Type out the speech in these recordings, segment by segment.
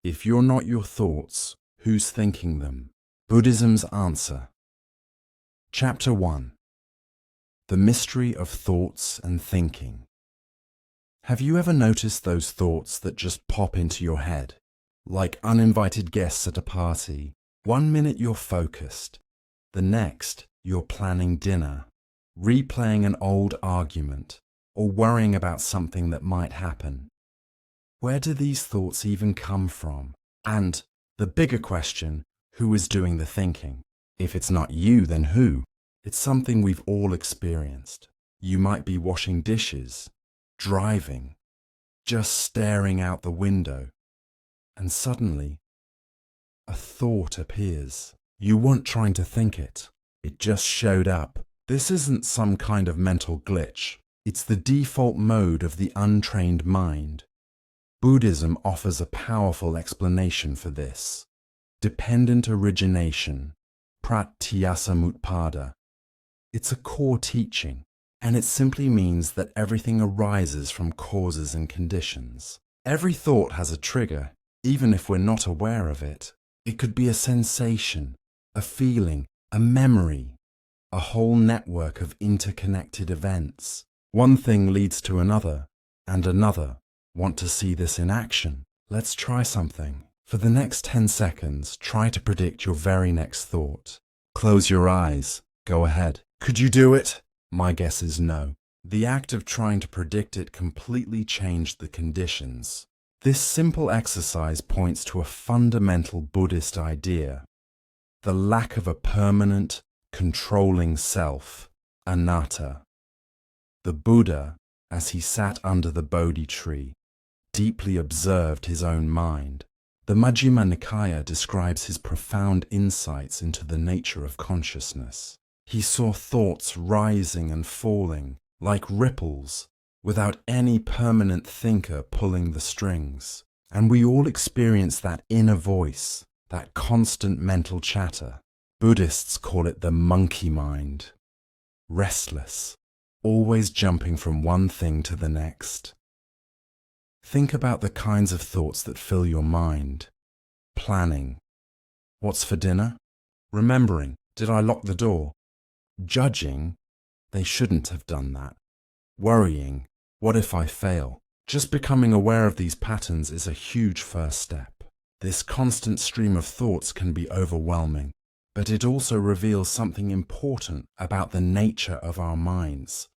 If you're not your thoughts, who's thinking them? Buddhism's answer. Chapter 1. The Mystery of Thoughts and Thinking. Have you ever noticed those thoughts that just pop into your head? Like uninvited guests at a party. One minute you're focused, the next you're planning dinner, replaying an old argument, or worrying about something that might happen. Where do these thoughts even come from? And the bigger question, who is doing the thinking? If it's not you, then who? It's something we've all experienced. You might be washing dishes, driving, just staring out the window, and suddenly a thought appears. You weren't trying to think it. It just showed up. This isn't some kind of mental glitch. It's the default mode of the untrained mind. Buddhism offers a powerful explanation for this. Dependent origination, pratyasamutpada. It's a core teaching, and it simply means that everything arises from causes and conditions. Every thought has a trigger, even if we're not aware of it. It could be a sensation, a feeling, a memory, a whole network of interconnected events. One thing leads to another, and another. Want to see this in action? Let's try something. For the next 10 seconds, try to predict your very next thought. Close your eyes. Go ahead. Could you do it? My guess is no. The act of trying to predict it completely changed the conditions. This simple exercise points to a fundamental Buddhist idea, the lack of a permanent, controlling self, Anatta. The Buddha, as he sat under the Bodhi tree, deeply observed his own mind. The Majjhima Nikaya describes his profound insights into the nature of consciousness. He saw thoughts rising and falling like ripples, without any permanent thinker pulling the strings. And we all experience that inner voice, that constant mental chatter. Buddhists call it the monkey mind. Restless, always jumping from one thing to the next. Think about the kinds of thoughts that fill your mind. Planning. What's for dinner? Remembering. Did I lock the door? Judging. They shouldn't have done that. Worrying. What if I fail? Just becoming aware of these patterns is a huge first step. This constant stream of thoughts can be overwhelming, but it also reveals something important about the nature of our minds.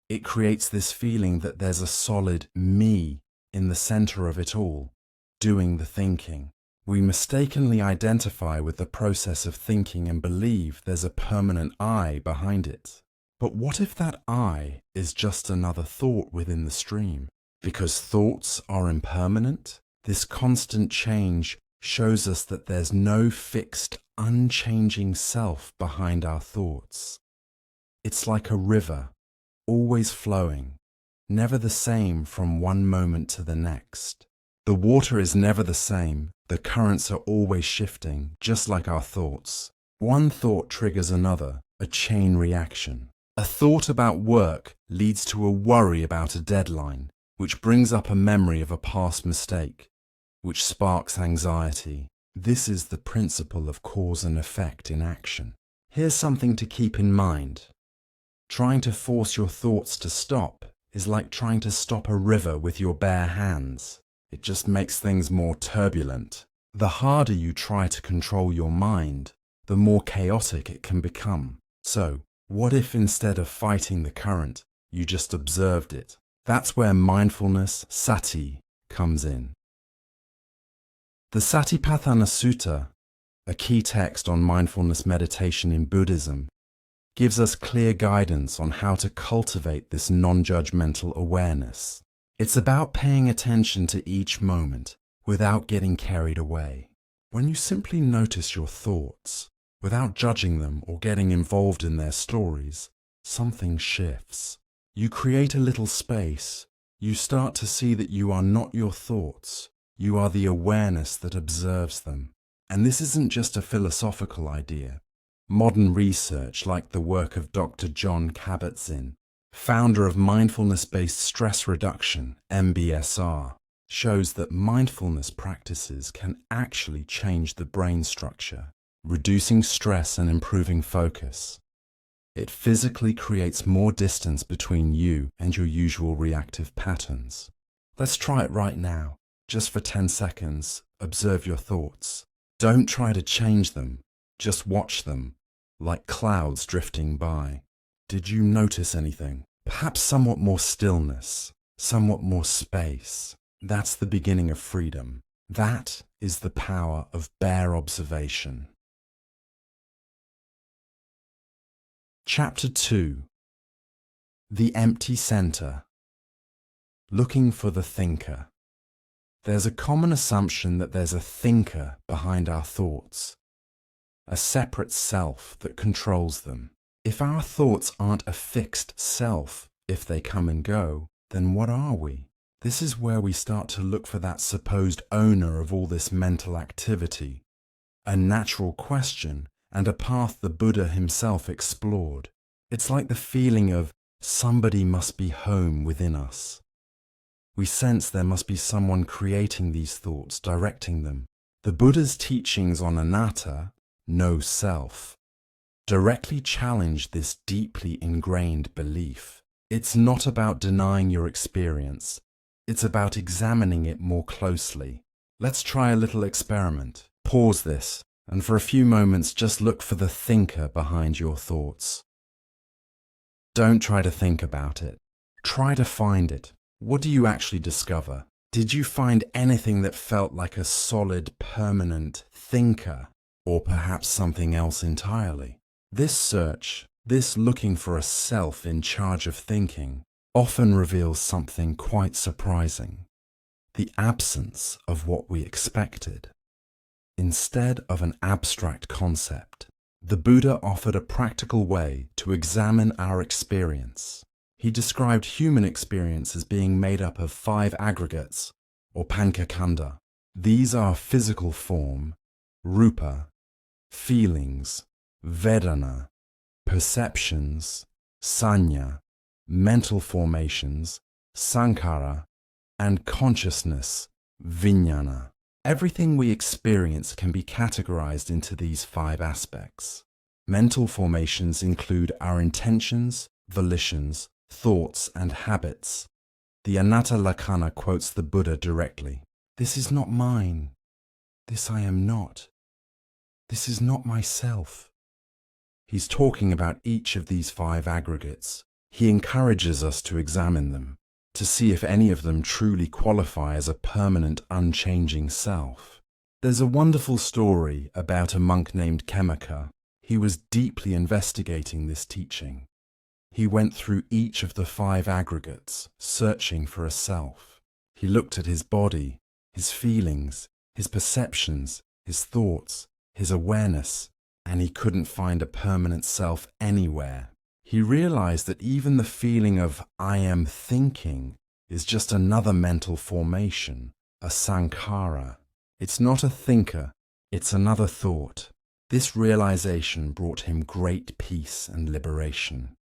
It creates this feeling that there's a solid me in the center of it all, doing the thinking. We mistakenly identify with the process of thinking and believe there's a permanent I behind it. But what if that I is just another thought within the stream? Because thoughts are impermanent, this constant change shows us that there's no fixed, unchanging self behind our thoughts. It's like a river, always flowing, never the same from one moment to the next. The water is never the same, the currents are always shifting, just like our thoughts. One thought triggers another, a chain reaction. A thought about work leads to a worry about a deadline, which brings up a memory of a past mistake, which sparks anxiety. This is the principle of cause and effect in action. Here's something to keep in mind. Trying to force your thoughts to stop is like trying to stop a river with your bare hands. It just makes things more turbulent. The harder you try to control your mind, the more chaotic it can become. So, what if instead of fighting the current, you just observed it? That's where mindfulness, sati, comes in. The Satipatthana Sutta, a key text on mindfulness meditation in Buddhism, gives us clear guidance on how to cultivate this non-judgmental awareness. It's about paying attention to each moment without getting carried away. When you simply notice your thoughts, without judging them or getting involved in their stories, something shifts. You create a little space. You start to see that you are not your thoughts. You are the awareness that observes them. And this isn't just a philosophical idea. Modern research, like the work of Dr. Jon Kabat-Zinn, founder of mindfulness-based stress reduction, MBSR, shows that mindfulness practices can actually change the brain structure, reducing stress and improving focus. It physically creates more distance between you and your usual reactive patterns. Let's try it right now. Just for 10 seconds, observe your thoughts. Don't try to change them, just watch them, like clouds drifting by. Did you notice anything? Perhaps somewhat more stillness, somewhat more space. That's the beginning of freedom. That is the power of bare observation. Chapter 2. The Empty Center. Looking for the thinker. There's a common assumption that there's a thinker behind our thoughts, a separate self that controls them. If our thoughts aren't a fixed self, if they come and go, then what are we? This is where we start to look for that supposed owner of all this mental activity, a natural question and a path the Buddha himself explored. It's like the feeling of somebody must be home within us. We sense there must be someone creating these thoughts, directing them. The Buddha's teachings on Anatta, no self, directly challenge this deeply ingrained belief. It's not about denying your experience. It's about examining it more closely. Let's try a little experiment. Pause this, and for a few moments just look for the thinker behind your thoughts. Don't try to think about it. Try to find it. What do you actually discover? Did you find anything that felt like a solid, permanent thinker, or perhaps something else entirely? This search, this looking for a self in charge of thinking, often reveals something quite surprising: the absence of what we expected. Instead of an abstract concept, the Buddha offered a practical way to examine our experience. He described human experience as being made up of 5 aggregates, or pancakanda. These are physical form, rupa, feelings, vedana, perceptions, sanya, mental formations, sankhara, and consciousness, vijnana. Everything we experience can be categorized into these 5 aspects. Mental formations include our intentions, volitions, thoughts, and habits. The Anatta Lakkhana quotes the Buddha directly. This is not mine. This I am not. This is not myself. He's talking about each of these 5 aggregates. He encourages us to examine them, to see if any of them truly qualify as a permanent, unchanging self. There's a wonderful story about a monk named 𝐂𝐴𝐦𝐬𝐞. He was deeply investigating this teaching. He went through each of the 5 aggregates, searching for a self. He looked at his body, his feelings, his perceptions, his thoughts, his awareness, and he couldn't find a permanent self anywhere. He realized that even the feeling of I am thinking is just another mental formation, a sankhara. It's not a thinker, it's another thought. This realization brought him great peace and liberation.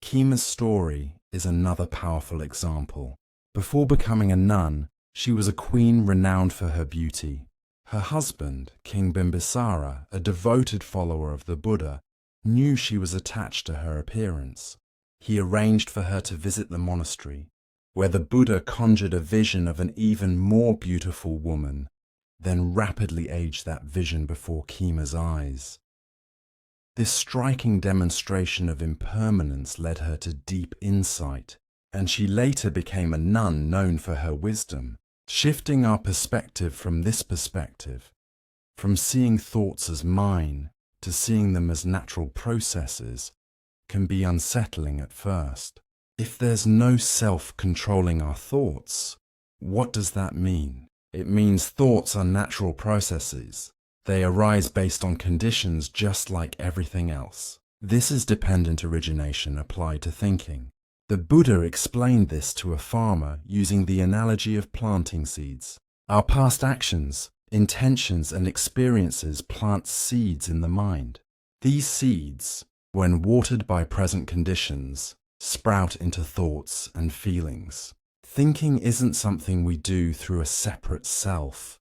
Kima's story is another powerful example. Before becoming a nun, she was a queen renowned for her beauty. Her husband, King Bimbisara, a devoted follower of the Buddha, knew she was attached to her appearance. He arranged for her to visit the monastery, where the Buddha conjured a vision of an even more beautiful woman, then rapidly aged that vision before Kima's eyes. This striking demonstration of impermanence led her to deep insight, and she later became a nun known for her wisdom. Shifting our perspective from this perspective, from seeing thoughts as mine to seeing them as natural processes, can be unsettling at first. If there's no self controlling our thoughts, what does that mean? It means thoughts are natural processes. They arise based on conditions just like everything else. This is dependent origination applied to thinking. The Buddha explained this to a farmer using the analogy of planting seeds. Our past actions, intentions, and experiences plant seeds in the mind. These seeds, when watered by present conditions, sprout into thoughts and feelings. Thinking isn't something we do through a separate self.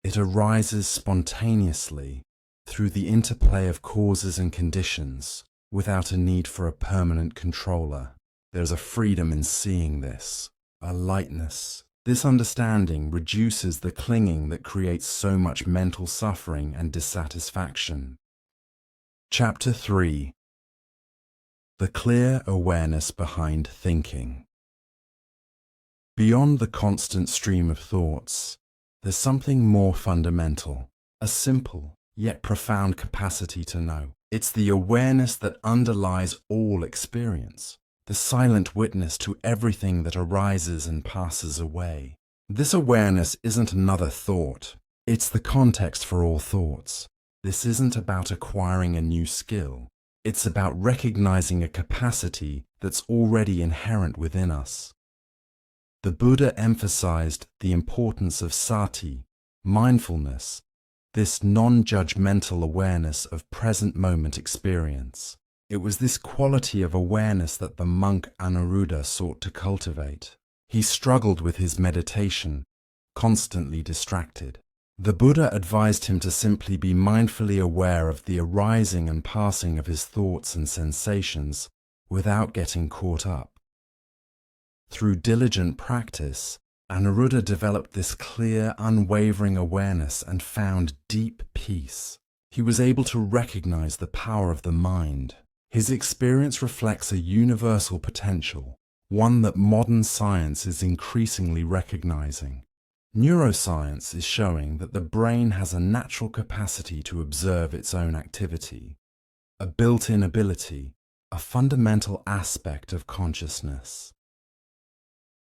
It arises spontaneously through the interplay of causes and conditions without a need for a permanent controller. There's a freedom in seeing this, a lightness. This understanding reduces the clinging that creates so much mental suffering and dissatisfaction. Chapter 3. The clear awareness behind thinking. Beyond the constant stream of thoughts, there's something more fundamental, a simple yet profound capacity to know. It's the awareness that underlies all experience, the silent witness to everything that arises and passes away. This awareness isn't another thought, it's the context for all thoughts. This isn't about acquiring a new skill, it's about recognizing a capacity that's already inherent within us. The Buddha emphasized the importance of sati, mindfulness, this non-judgmental awareness of present moment experience. It was this quality of awareness that the monk Anatta sought to cultivate. He struggled with his meditation, constantly distracted. The Buddha advised him to simply be mindfully aware of the arising and passing of his thoughts and sensations without getting caught up. Through diligent practice, Anatta developed this clear, unwavering awareness and found deep peace. He was able to recognize the power of the mind. His experience reflects a universal potential, one that modern science is increasingly recognizing. Neuroscience is showing that the brain has a natural capacity to observe its own activity, a built-in ability, a fundamental aspect of consciousness.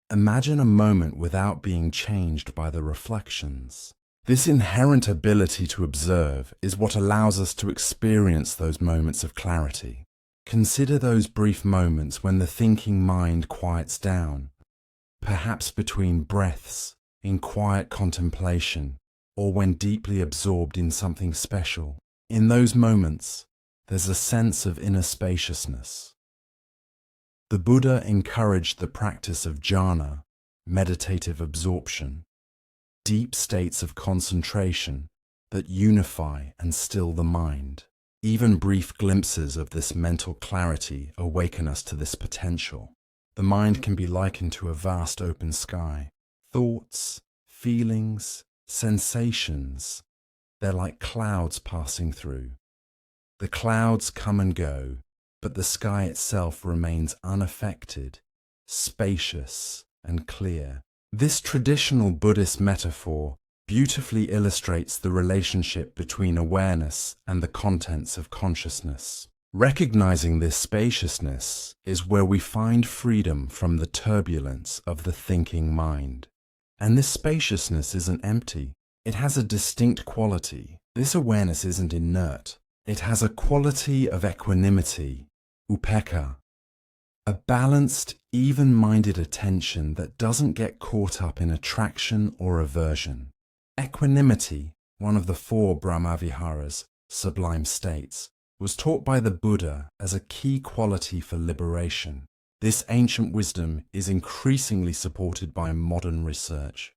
Imagine a moment without being changed by the reflections. This inherent ability to observe is what allows us to experience those moments of clarity. Consider those brief moments when the thinking mind quiets down, perhaps between breaths, in quiet contemplation, or when deeply absorbed in something special. In those moments, there's a sense of inner spaciousness. The Buddha encouraged the practice of jhana, meditative absorption, deep states of concentration that unify and still the mind. Even brief glimpses of this mental clarity awaken us to this potential. The mind can be likened to a vast open sky. Thoughts, feelings, sensations, they're like clouds passing through. The clouds come and go, but the sky itself remains unaffected, spacious, and clear. This traditional Buddhist metaphor beautifully illustrates the relationship between awareness and the contents of consciousness. Recognizing this spaciousness is where we find freedom from the turbulence of the thinking mind. And this spaciousness isn't empty. It has a distinct quality. This awareness isn't inert. It has a quality of equanimity, upekkha, a balanced, even-minded attention that doesn't get caught up in attraction or aversion. Equanimity, one of the 4 Brahmaviharas, sublime states, was taught by the Buddha as a key quality for liberation. This ancient wisdom is increasingly supported by modern research.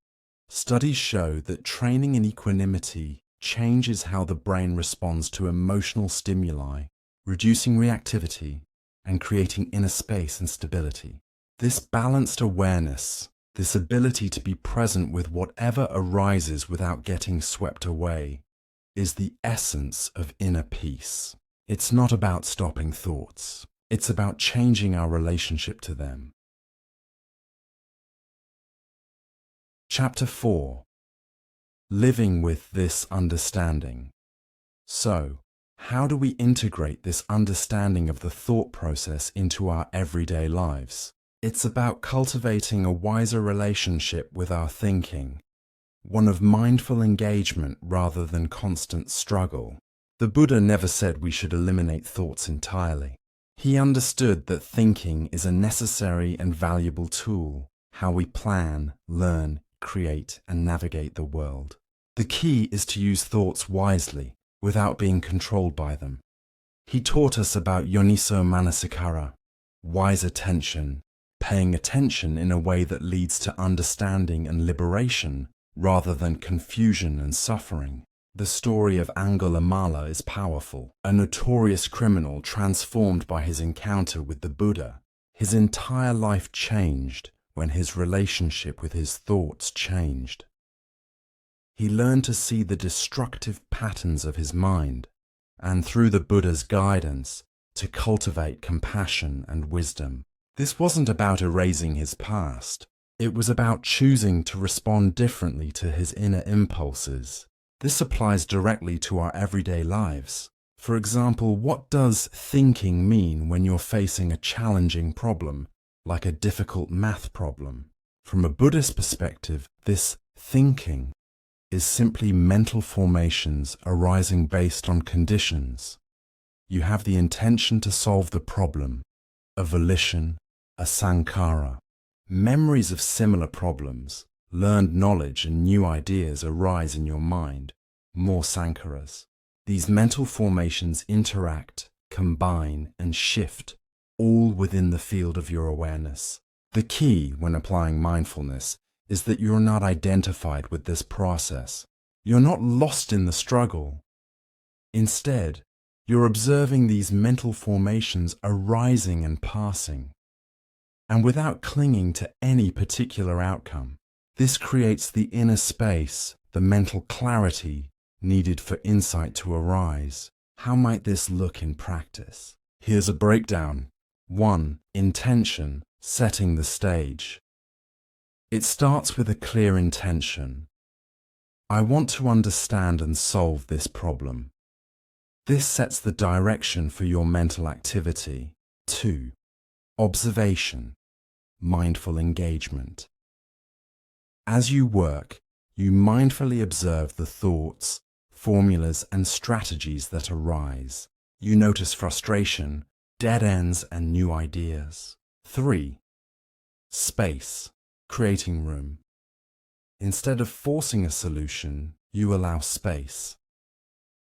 Studies show that training in equanimity changes how the brain responds to emotional stimuli, reducing reactivity and creating inner space and stability. This balanced awareness, this ability to be present with whatever arises without getting swept away, is the essence of inner peace. It's not about stopping thoughts. It's about changing our relationship to them. Chapter 4. Living with this understanding. So, how do we integrate this understanding of the thought process into our everyday lives? It's about cultivating a wiser relationship with our thinking, one of mindful engagement rather than constant struggle. The Buddha never said we should eliminate thoughts entirely. He understood that thinking is a necessary and valuable tool, how we plan, learn, create, and navigate the world. The key is to use thoughts wisely, without being controlled by them. He taught us about yoniso manasikara, wise attention, paying attention in a way that leads to understanding and liberation rather than confusion and suffering. The story of Angulimala is powerful. A notorious criminal transformed by his encounter with the Buddha. His entire life changed when his relationship with his thoughts changed. He learned to see the destructive patterns of his mind, and through the Buddha's guidance, to cultivate compassion and wisdom. This wasn't about erasing his past. It was about choosing to respond differently to his inner impulses. This applies directly to our everyday lives. For example, what does thinking mean when you're facing a challenging problem, like a difficult math problem? From a Buddhist perspective, this thinking is simply mental formations arising based on conditions. You have the intention to solve the problem, a volition, a sankhara. Memories of similar problems, learned knowledge and new ideas arise in your mind, more sankharas. These mental formations interact, combine, and shift, all within the field of your awareness. The key when applying mindfulness is that you're not identified with this process. You're not lost in the struggle. Instead, you're observing these mental formations arising and passing, and without clinging to any particular outcome. This creates the inner space, the mental clarity needed for insight to arise. How might this look in practice? Here's a breakdown. 1. Intention, setting the stage. It starts with a clear intention. I want to understand and solve this problem. This sets the direction for your mental activity. 2. Observation, mindful engagement. As you work, you mindfully observe the thoughts, formulas, and strategies that arise. You notice frustration, dead ends, and new ideas. 3. Space, creating room. Instead of forcing a solution, you allow space.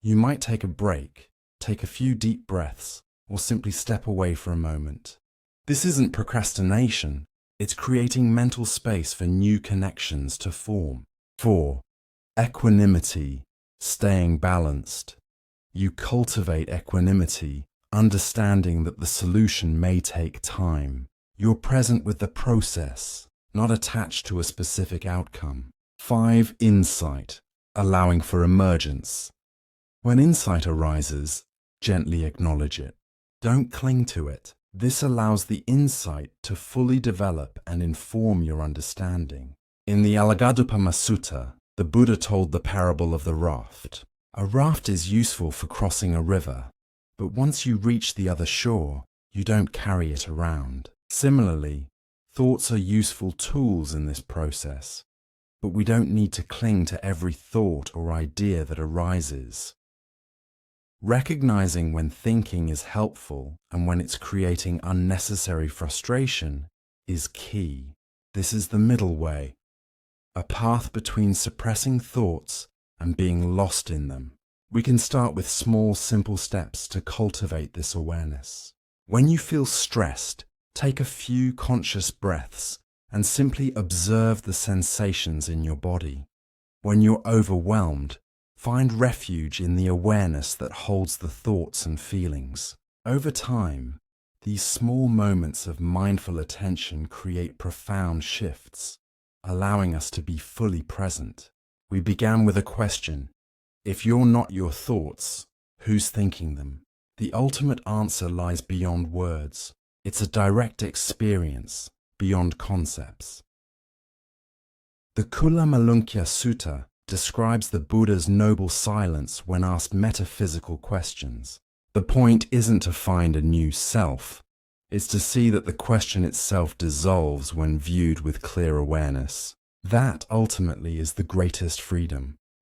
You might take a break, take a few deep breaths, or simply step away for a moment. This isn't procrastination, it's creating mental space for new connections to form. 4. Equanimity, staying balanced. You cultivate equanimity, understanding that the solution may take time. You're present with the process, not attached to a specific outcome. 5. Insight, allowing for emergence. When insight arises, gently acknowledge it. Don't cling to it. This allows the insight to fully develop and inform your understanding. In the Alaggadupama Sutta, the Buddha told the parable of the raft. A raft is useful for crossing a river, but once you reach the other shore, you don't carry it around. Similarly, thoughts are useful tools in this process, but we don't need to cling to every thought or idea that arises. Recognizing when thinking is helpful and when it's creating unnecessary frustration is key. This is the middle way, a path between suppressing thoughts and being lost in them. We can start with small, simple steps to cultivate this awareness. When you feel stressed, take a few conscious breaths and simply observe the sensations in your body. When you're overwhelmed, find refuge in the awareness that holds the thoughts and feelings. Over time, these small moments of mindful attention create profound shifts, allowing us to be fully present. We began with a question. If you're not your thoughts, who's thinking them? The ultimate answer lies beyond words. It's a direct experience, beyond concepts. The Kulamalunkyya Sutta describes the Buddha's noble silence when asked metaphysical questions. The point isn't to find a new self, it's to see that the question itself dissolves when viewed with clear awareness. That ultimately is the greatest freedom.